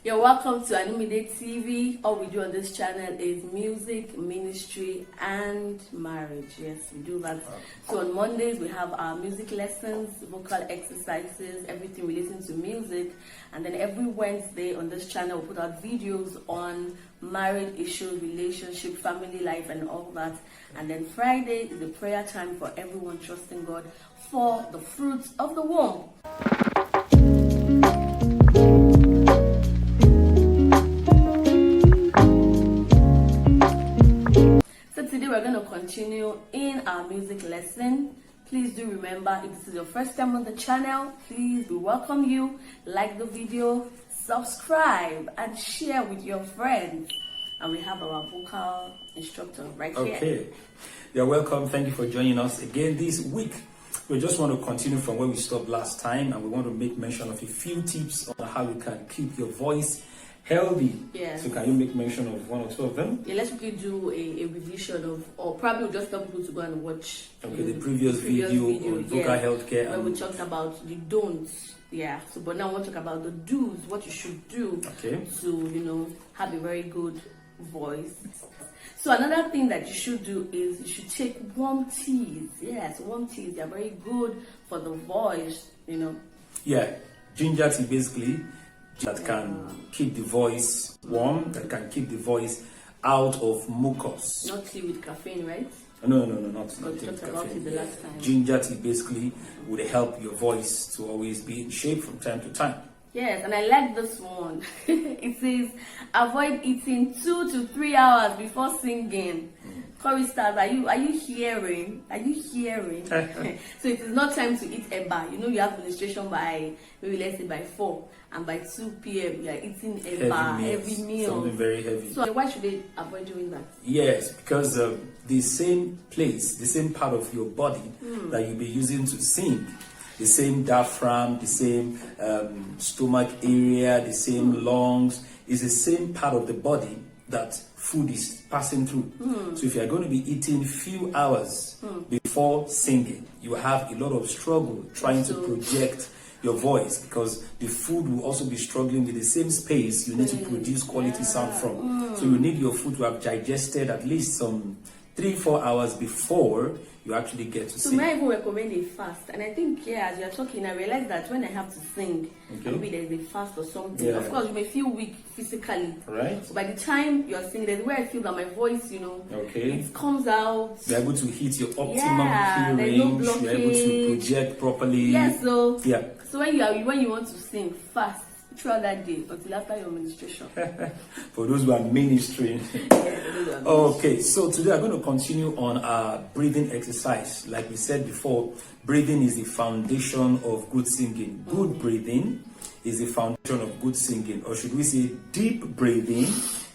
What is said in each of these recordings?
You're welcome to Animate TV. All we do on this channel is music, ministry, and marriage. Yes, we do that. So on Mondays, we have our music lessons, vocal exercises, everything relating to music. And then every Wednesday on this channel, we put out videos on marriage issues, relationship, family life, and all that. And then Friday is the prayer time for everyone trusting God for the fruits of the womb. Today we're going to continue in our music lesson. Please do remember, if this is your first time on the channel, please, we welcome you. Like the video, subscribe, and share with your friends. And we have our vocal instructor right here. Okay, you're welcome. Thank you for joining us again this week. We just want to continue from where we stopped last time, and we want to make mention of a few tips on how you can keep your voice healthy. Yes. So can you make mention of one or two of them? Yeah, let's quickly do a revision of, or probably we'll just tell people to go and watch the previous video on vocal healthcare. Where we talked about the don'ts. Yeah. So but now I want to talk about the do's, what you should do to, have a very good voice. So another thing that you should do is you should take warm teas. Yes, warm teas. They're very good for the voice, Yeah, ginger tea basically. That can keep the voice warm, that can keep the voice out of mucus. Not tea with caffeine, right? No, not tea with caffeine. The last time. Ginger tea basically would help your voice to always be in shape from time to time. Yes, and I like this one. It says, avoid eating 2 to 3 hours before singing. Choristers, are you hearing? Are you hearing? So it is not time to eat eba. You have administration by, maybe let's say by 4. And by 2 p.m. you are eating eba, heavy meal. Something very heavy. So why should they avoid doing that? Yes, because the same place, the same part of your body that you'll be using to sing, the same diaphragm, the same stomach area, the same lungs, is the same part of the body that food is passing through. So if you're going to be eating few hours before singing, you have a lot of struggle trying to project your voice, because the food will also be struggling with the same space you need to produce quality sound from. So you need your food to have digested at least some 3-4 hours before you actually get to sing. So may I even recommend a fast? And I think, as you're talking, I realized that when I have to sing, maybe there's a fast or something. Of course, you may feel weak physically. Right. So by the time you're singing, there's where I feel that my voice, it comes out. You're able to hit your optimum key range. You're able to project properly. So when you want to sing, fast throughout that day until after your ministration. For those who are ministering. Okay, so today I'm going to continue on our breathing exercise. Like we said before, breathing is the foundation of good singing. Good breathing is the foundation of good singing. Or should we say deep breathing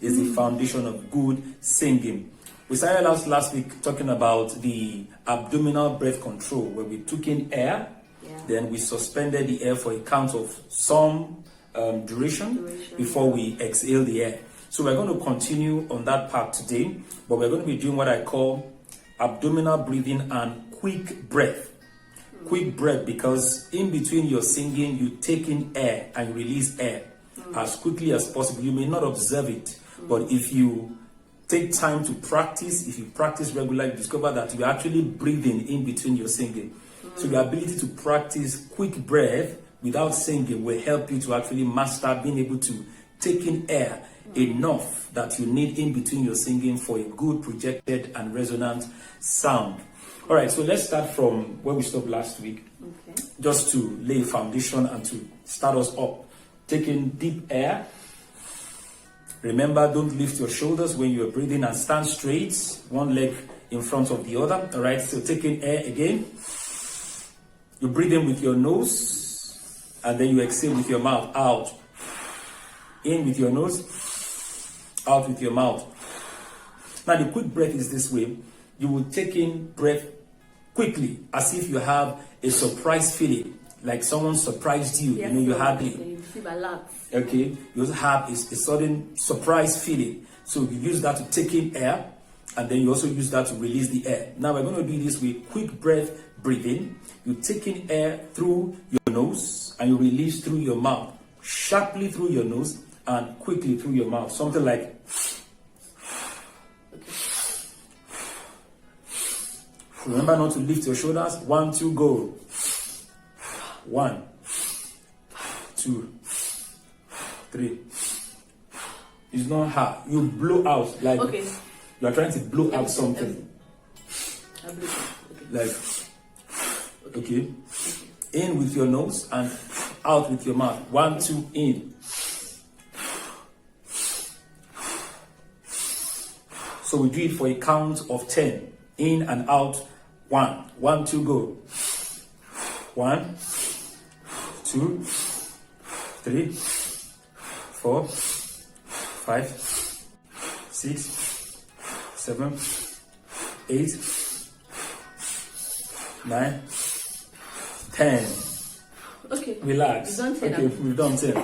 is the foundation of good singing. We started last week talking about the abdominal breath control, where we took in air, then we suspended the air for a count of some duration before we exhale the air. So we're going to continue on that part today, but we're going to be doing what I call abdominal breathing and quick breath. Quick breath, because in between your singing, you take in air and you release air as quickly as possible. You may not observe it, but if you take time to practice, if you practice regularly, you discover that you're actually breathing in between your singing. So the ability to practice quick breath without singing will help you to actually master being able to take in air enough that you need in between your singing for a good projected and resonant sound. All right, so let's start from where we stopped last week, just to lay a foundation and to start us up. Taking deep air. Remember, don't lift your shoulders when you're breathing, and stand straight, one leg in front of the other. All right, so taking air again. You breathe in with your nose, and then you exhale with your mouth out. In with your nose, out with your mouth. Now the quick breath is this way. You will take in breath quickly, as if you have a surprise feeling, like someone surprised you. You had it. You receive a lot. Okay, you have a sudden surprise feeling. So you use that to take in air, and then you also use that to release the air. Now we're going to do this with quick breath breathing. You take in air through your nose and you release through your mouth. Sharply through your nose and quickly through your mouth. Something like. Remember not to lift your shoulders. 1, 2, go. 1, 2, 3. It's not hard. You blow out like you are trying to blow out something. Like, okay. In with your nose and out with your mouth. 1, 2, in. So we do it for a count of 10. In and out. 1, 1, 2, go. 1, 2, 3, 4, 5, 6, 7, 8, 9, 10. Okay. Relax. We've done 10.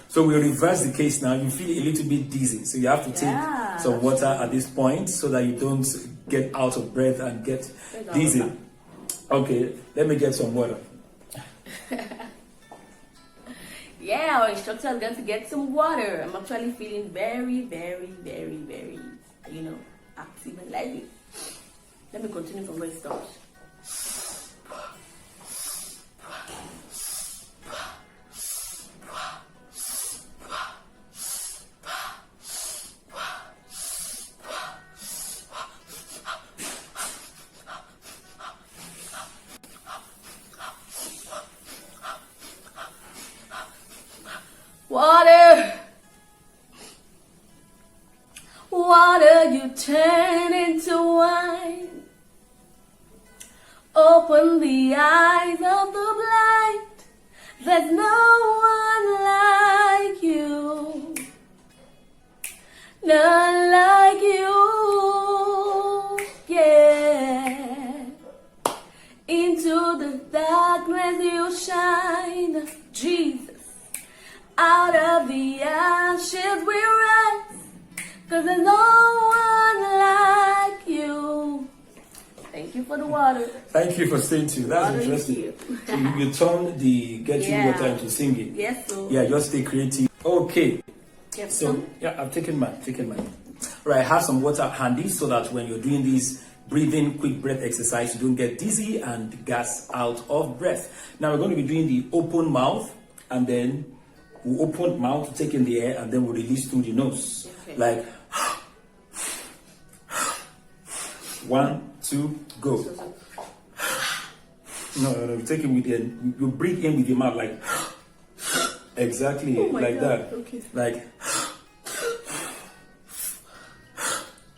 So we reverse the case now. You feel a little bit dizzy. So you have to take some water at this point so that you don't get out of breath and get dizzy. Okay, let me get some water. Yeah, our instructor is going to get some water. I'm actually feeling very, very, very, very, active and lively. Let me continue from where it stops. Water, water, you turn into wine. Open the eyes of the blind. There's no one like you, none like you, yeah. Into the darkness you shine, Jesus. Out of the ashes we rise, 'cause there's no one like you. Thank you for the water. Thank you for staying tuned. That's water interesting. So you turn the getting water into singing. Yes, sir. Yeah, just stay creative. Okay. Get so some? yeah, I've taken mine. Right, have some water handy so that when you're doing this breathing quick breath exercise, you don't get dizzy and gas out of breath. Now we're going to be doing the open mouth, and then we open mouth to take in the air, and then we release through the nose. Okay. Like 1, 2, go. No, take it with you breathe in with your mouth like exactly like God. That. Okay. Like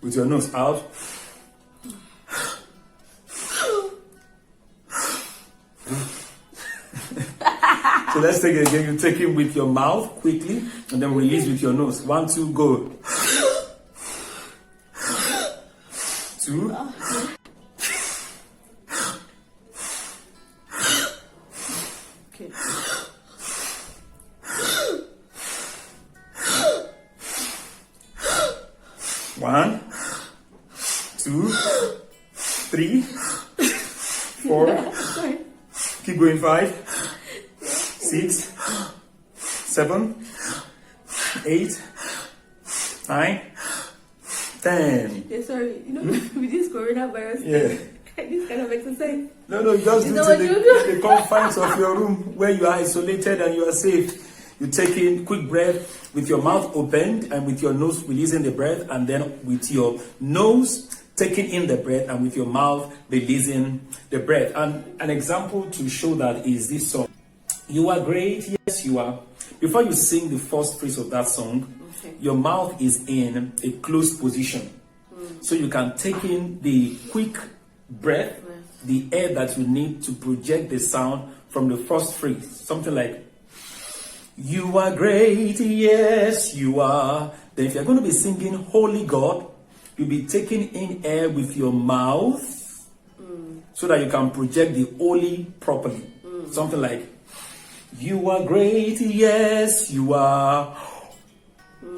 with your nose out. So let's take it again. You take it with your mouth quickly and then release with your nose. 1, 2, go. 2. Okay. 1, 2, 3, 4. Keep going. 5, 6, 7, 8, 9, 10. Yeah, sorry. With this coronavirus, this kind of exercise. No, you just do it in the confines of your room where you are isolated and you are safe. You take in quick breath with your mouth opened and with your nose releasing the breath, and then with your nose taking in the breath and with your mouth releasing the breath. And an example to show that is this song. You are great, yes you are. Before you sing the first phrase of that song, your mouth is in a closed position. So you can take in the quick breath, the air that you need to project the sound from the first phrase. Something like, you are great, yes you are. Then if you're going to be singing Holy God, you'll be taking in air with your mouth so that you can project the holy properly. Something like, you are great, yes you are.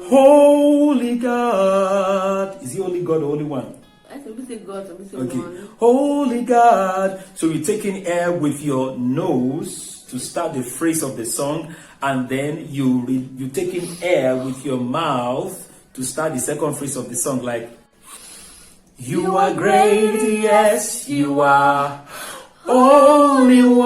Holy God. Is he holy God or holy one? I think we say God, we say okay. one. Holy God. So you're taking air with your nose to start the phrase of the song, and then you take in air with your mouth to start the second phrase of the song, like, you are great, yes, you are only one.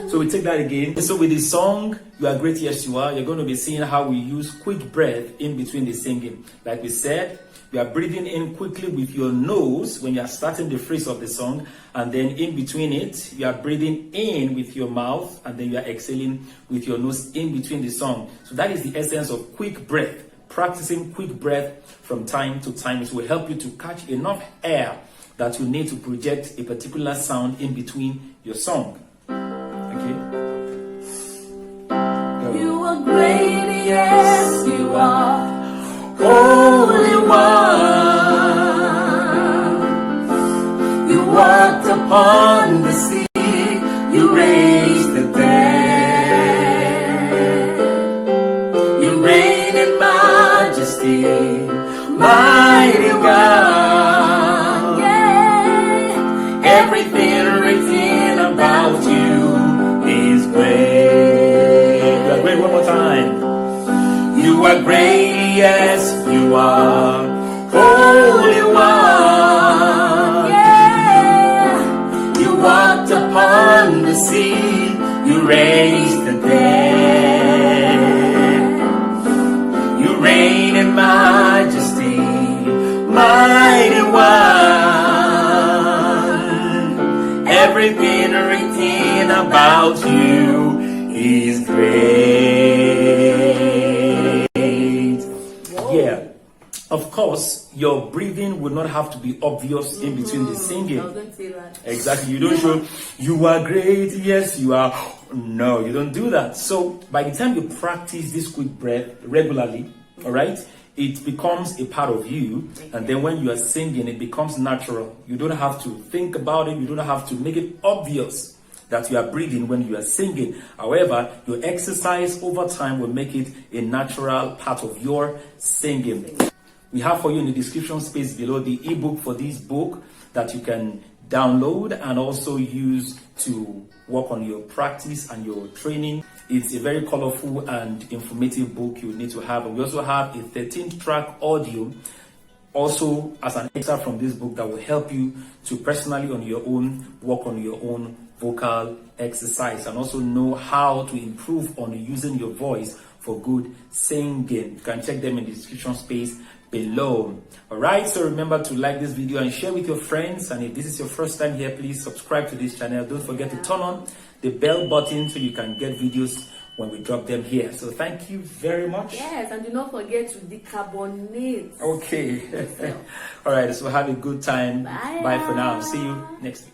So we take that again. So with the song, you are great, yes, you are, you're going to be seeing how we use quick breath in between the singing. Like we said, you are breathing in quickly with your nose when you are starting the phrase of the song, and then in between it, you are breathing in with your mouth, and then you are exhaling with your nose in between the song. So that is the essence of quick breath. Practicing quick breath from time to time, it will help you to catch enough air that you need to project a particular sound in between your song. Okay? You are great, yes, you are Holy One. You walked upon the sea, you raised the dead. You reign in majesty, mighty God. Yeah. Everything written about you is great. You are great, one more time. You are great, yes, you are Holy One. Yeah. You walked upon the sea, you raised the dead. You reign in majesty, mighty One. Everything written about you is great. Yeah. Of course, your breathing would not have to be obvious in between the singing. I was going to say that. Exactly. You don't show, you are great, yes, you are. No, you don't do that. So by the time you practice this quick breath regularly, all right, it becomes a part of you. And then when you are singing, it becomes natural. You don't have to think about it. You don't have to make it obvious that you are breathing when you are singing. However, your exercise over time will make it a natural part of your singing. We have for you in the description space below the ebook for this book that you can download and also use to work on your practice and your training. It's a very colorful and informative book you need to have. And we also have a 13-track audio also as an extra from this book that will help you to personally on your own work on your own vocal exercise and also know how to improve on using your voice for good singing. You can check them in the description space below. All right, so remember to like this video and share with your friends, and if this is your first time here, please subscribe to this channel. Don't forget to turn on the bell button so you can get videos when we drop them here. So thank you very much. Yes, and do not forget to decarbonate. Okay. All right, so have a good time. Bye. Bye for now. See you next week.